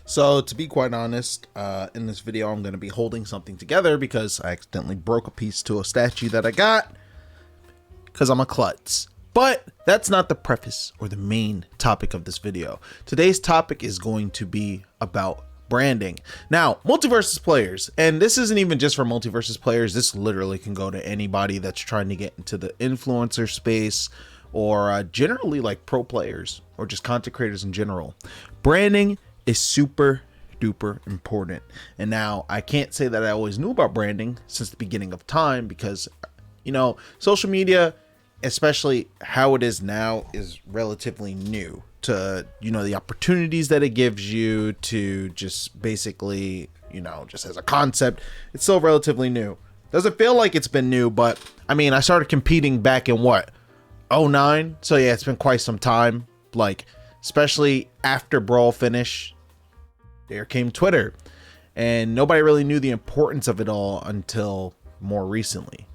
So to be quite honest, in this video, I'm going to be holding something together because I accidentally broke a piece to a statue that I got because I'm a klutz. But that's not the preface or the main topic of this video. Today's topic is going to be about branding. Now, Multiversus Players, and this isn't even just for Multiversus Players, this literally can go to anybody that's trying to get into the influencer space or generally like pro players or just content creators in general. Branding is super duper important. And now I can't say that I always knew about branding since the beginning of time because, you know, social media, especially how it is now, is relatively new to, you know, the opportunities that it gives you to just basically, you know, just as a concept, it's still relatively new. Doesn't feel like it's been new, but I mean, I started competing back in what, '09? So yeah, it's been quite some time. Like, especially after Brawl finish, there came Twitter, and nobody really knew the importance of it all until more recently.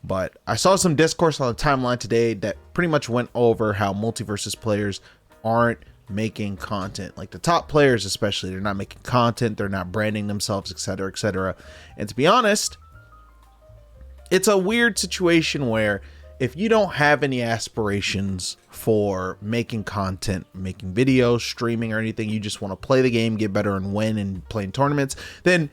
But I saw some discourse on the timeline today that pretty much went over how Multiversus Players aren't making content. Like the top players especially, they're not making content, they're not branding themselves, etc, etc. And to be honest, it's a weird situation where if you don't have any aspirations for making content, making videos, streaming or anything, you just want to play the game, get better and win and play in tournaments, then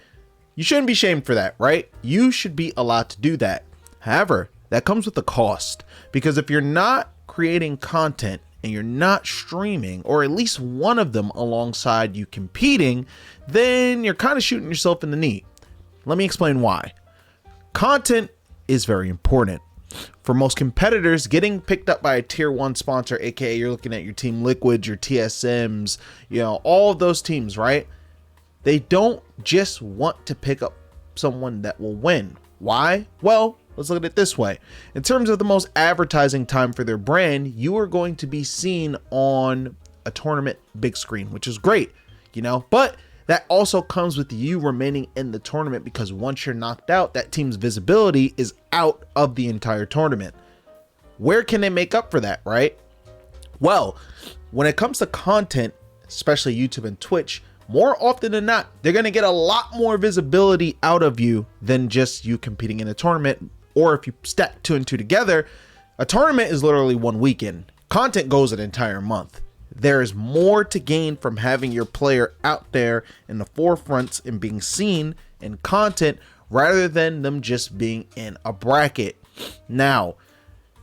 you shouldn't be shamed for that, right? You should be allowed to do that. However, that comes with a cost, because if you're not creating content and you're not streaming, or at least one of them alongside you competing, then you're kind of shooting yourself in the knee. Let me explain why. Content is very important. For most competitors, getting picked up by a tier 1 sponsor, aka you're looking at your Team Liquid, your TSMs, you know, all of those teams, right? They don't just want to pick up someone that will win. Why? Well, let's look at it this way. In terms of the most advertising time for their brand, you are going to be seen on a tournament big screen, which is great, you know, but that also comes with you remaining in the tournament, because once you're knocked out, that team's visibility is out of the entire tournament. Where can they make up for that, right? Well, when it comes to content, especially YouTube and Twitch, more often than not, they're going to get a lot more visibility out of you than just you competing in a tournament. Or if you stack 2 and 2 together, a tournament is literally one weekend. Content goes an entire month. There is more to gain from having your player out there in the forefront and being seen in content rather than them just being in a bracket. Now,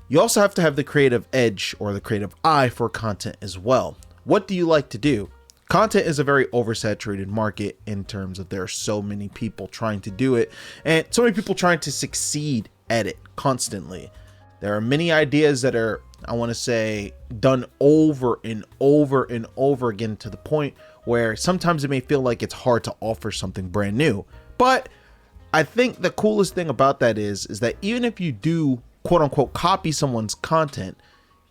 you also have to have the creative edge or the creative eye for content as well. What do you like to do? Content is a very oversaturated market in terms of there are so many people trying to do it and so many people trying to succeed at it constantly. There are many ideas that are, I want to say, done over and over and over again to the point where sometimes it may feel like it's hard to offer something brand new. But I think the coolest thing about that is that even if you do quote unquote copy someone's content,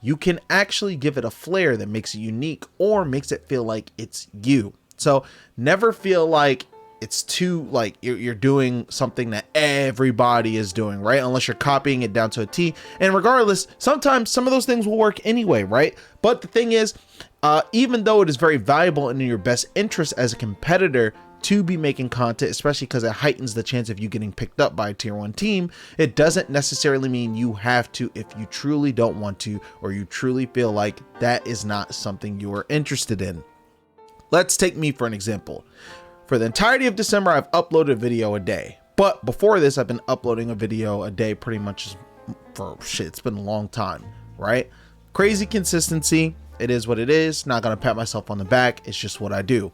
you can actually give it a flair that makes it unique or makes it feel like it's you. So never feel like it's too like you're doing something that everybody is doing, right? Unless you're copying it down to a T. And regardless, sometimes some of those things will work anyway, right? But the thing is, even though it is very valuable and in your best interest as a competitor to be making content, especially because it heightens the chance of you getting picked up by a tier 1 team, it doesn't necessarily mean you have to if you truly don't want to, or you truly feel like that is not something you are interested in. Let's take me for an example. For the entirety of December, I've uploaded a video a day. But before this, I've been uploading a video a day pretty much for shit. It's been a long time, right? Crazy consistency. It is what it is. Not going to pat myself on the back. It's just what I do.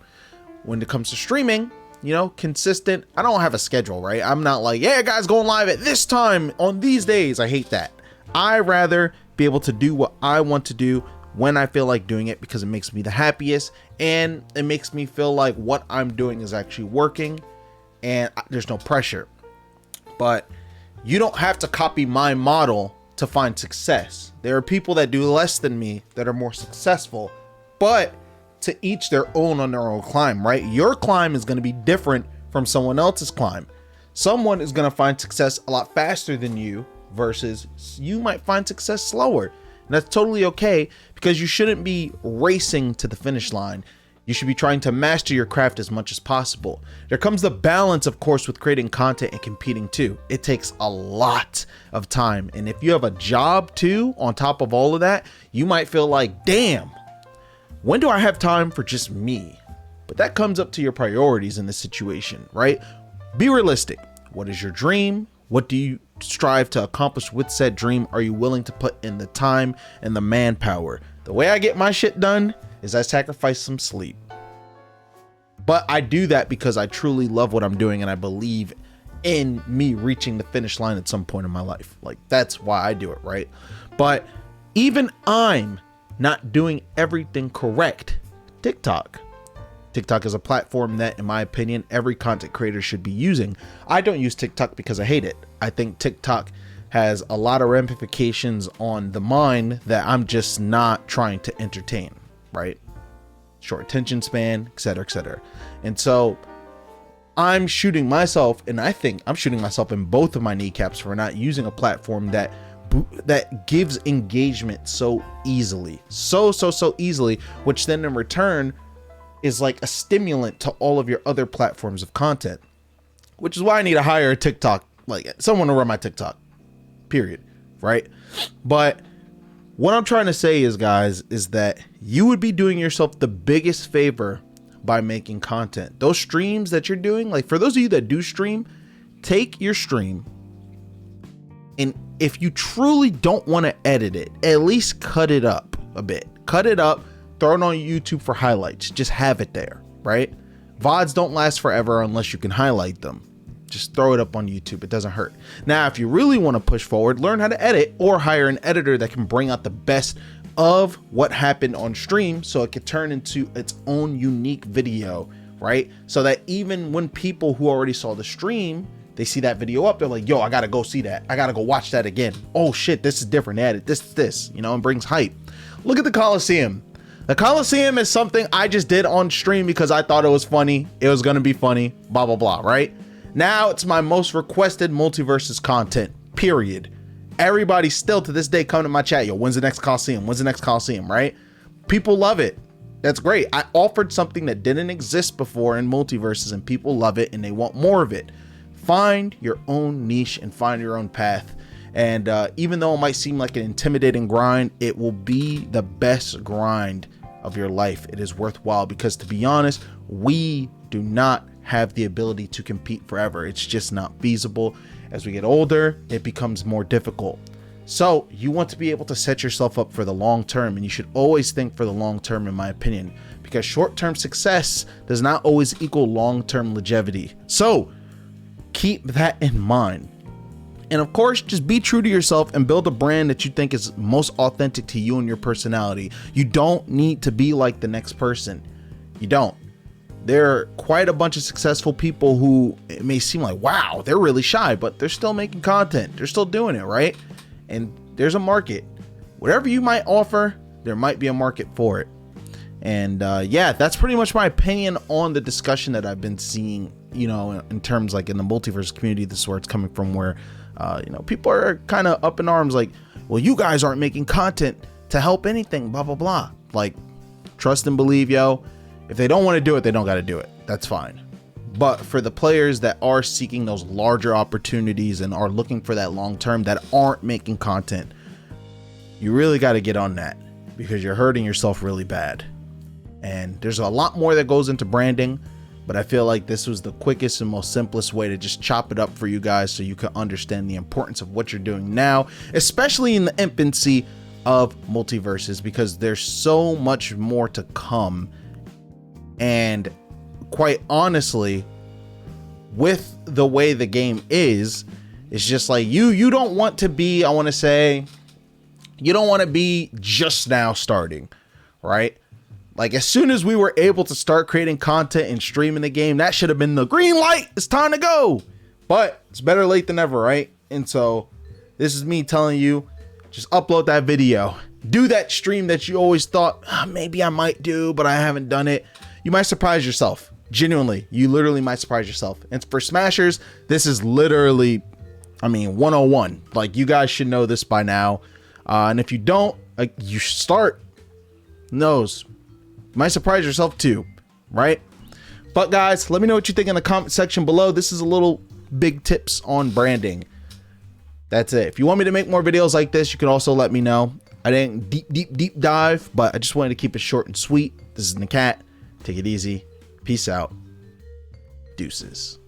When it comes to streaming, you know, consistent. I don't have a schedule, right? I'm not like, yeah, guys, going live at this time on these days. I hate that. I rather be able to do what I want to do when I feel like doing it, because it makes me the happiest and it makes me feel like what I'm doing is actually working and there's no pressure. But you don't have to copy my model to find success. There are people that do less than me that are more successful, but to each their own on their own climb, right? Your climb is going to be different from someone else's climb. Someone is going to find success a lot faster than you versus you might find success slower. And that's totally okay, because you shouldn't be racing to the finish line. You should be trying to master your craft as much as possible. There comes the balance, of course, with creating content and competing too. It takes a lot of time. And if you have a job too, on top of all of that, you might feel like, damn, when do I have time for just me? But that comes up to your priorities in this situation, right? Be realistic. What is your dream? What do you strive to accomplish with said dream? Are you willing to put in the time and the manpower? The way I get my shit done is I sacrifice some sleep. But I do that because I truly love what I'm doing and I believe in me reaching the finish line at some point in my life. Like, that's why I do it, right? But even I'm not doing everything correct. TikTok is a platform that, in my opinion, every content creator should be using. I don't use TikTok because I hate it. I think TikTok has a lot of ramifications on the mind that I'm just not trying to entertain, right? Short attention span, etc., etc. And so I'm shooting myself, and I think I'm shooting myself in both of my kneecaps for not using a platform that gives engagement so easily, so easily, which then in return is like a stimulant to all of your other platforms of content, which is why I need to hire a TikTok, like someone to run my TikTok, period, right? But what I'm trying to say is, guys, is that you would be doing yourself the biggest favor by making content. Those streams that you're doing, like for those of you that do stream, take your stream, and if you truly don't want to edit it, at least cut it up a bit. Cut it up, throw it on YouTube for highlights. Just have it there, right? VODs don't last forever unless you can highlight them. Just throw it up on YouTube. It doesn't hurt. Now, if you really want to push forward, learn how to edit or hire an editor that can bring out the best of what happened on stream so it could turn into its own unique video, right? So that even when people who already saw the stream, they see that video up, they're like, yo, I gotta go see that. I gotta go watch that again. Oh shit, this is different. They added this, you know, and brings hype. Look at the Coliseum. The Coliseum is something I just did on stream because I thought it was funny. It was gonna be funny, blah, blah, blah, right? Now it's my most requested Multiversus content, period. Everybody still to this day come to my chat, yo, when's the next Coliseum? When's the next Coliseum, right? People love it. That's great. I offered something that didn't exist before in Multiverses and people love it and they want more of it. Find your own niche and find your own path. And even though it might seem like an intimidating grind, it will be the best grind of your life. It is worthwhile because, to be honest, we do not have the ability to compete forever. It's just not feasible. As we get older, it becomes more difficult. So you want to be able to set yourself up for the long term, and you should always think for the long term, in my opinion, because short-term success does not always equal long-term longevity. So keep that in mind. And of course, just be true to yourself and build a brand that you think is most authentic to you and your personality. You don't need to be like the next person. You don't. There are quite a bunch of successful people who it may seem like, wow, they're really shy, but they're still making content. They're still doing it, right? And there's a market. Whatever you might offer, there might be a market for it. And yeah, that's pretty much my opinion on the discussion that I've been seeing, you know, in terms like in the multiverse community. This is where it's coming from, where, you know, people are kind of up in arms like, well, you guys aren't making content to help anything, blah, blah, blah. Like, trust and believe, yo. If they don't want to do it, they don't got to do it. That's fine. But for the players that are seeking those larger opportunities and are looking for that long term, that aren't making content, you really got to get on that, because you're hurting yourself really bad. And there's a lot more that goes into branding, but I feel like this was the quickest and most simplest way to just chop it up for you guys so you can understand the importance of what you're doing now, especially in the infancy of multiverses, because there's so much more to come. And quite honestly, with the way the game is, it's just like you don't want to be, I want to say, you don't want to be just now starting, right? Like, as soon as we were able to start creating content and streaming the game, that should have been the green light. It's time to go. But it's better late than never, right? And so this is me telling you, just upload that video. Do that stream that you always thought, maybe I might do, but I haven't done it. You might surprise yourself. Genuinely, you literally might surprise yourself. And for Smashers, this is literally, I mean, 101. Like, you guys should know this by now. And if you don't, like, you should start. Who knows? You might surprise yourself too. right? But guys, let me know what you think in the comment section below. This is a little big tips on branding. That's it. If you want me to make more videos like this, you can also let me know. I didn't deep dive, but I just wanted to keep it short and sweet. This is NAKAT. Take it easy. Peace out. Deuces.